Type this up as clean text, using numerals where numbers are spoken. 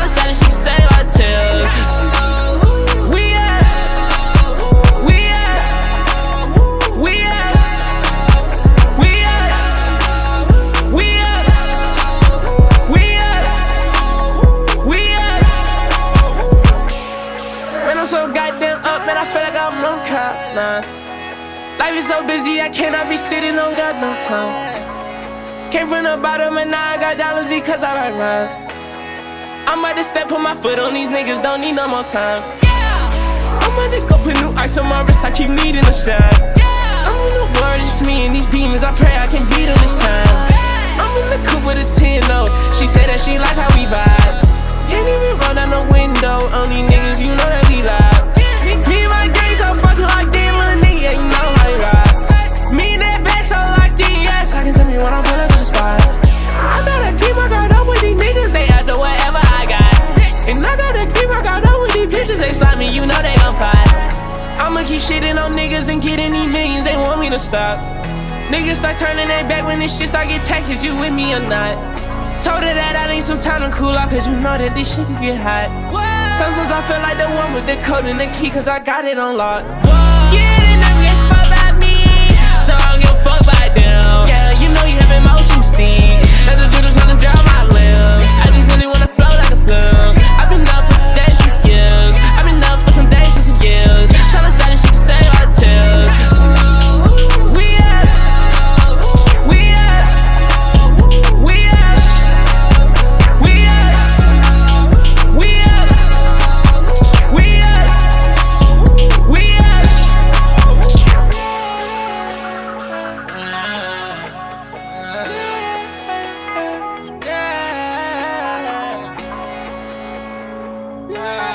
her shot and she say my tail. So goddamn up, man, I feel like I'm on cop, nah. Life is so busy, I cannot be sitting on God no time. Came from the bottom and now I got dollars because I write rhymes. I'm about to step, put my foot on these niggas, don't need no more time. I'm about to go put new ice on my wrist, I keep needing a shot. I'm in the world, just me and these demons, I pray I can beat them this time. I'm in the coupe with a 10, though, she said that she like how we vibe. Can't even run out the window, only niggas, you know that we lie. Me and my gang so fucking like that, little nigga, yeah, you know how you ride. Me and that bitch so like DS, I can tell me when I'm pulling to the spot. I gotta keep my guard up with these niggas, they after whatever I got. And I gotta keep my guard up with these bitches, they slap me, you know they gon' fight. I'ma keep shitting on niggas and getting these millions, they want me to stop. Niggas start turning their back when this shit start get tacked, is you with me or not? Told her that I need some time to cool off, cause you know that this shit can get hot. Sometimes I feel like the one with the code and the key, cause I got it on lock. Yeah, they never get fucked by me, so I don't give a fuck by them. Yeah, you know you have emotions, see. Let the jitters wanna dry my limbs. I just really wanna flow like a plum. I've been up for some days for years. I've been up for some days for some years. Tell her shot and she can say my tail. Yeah.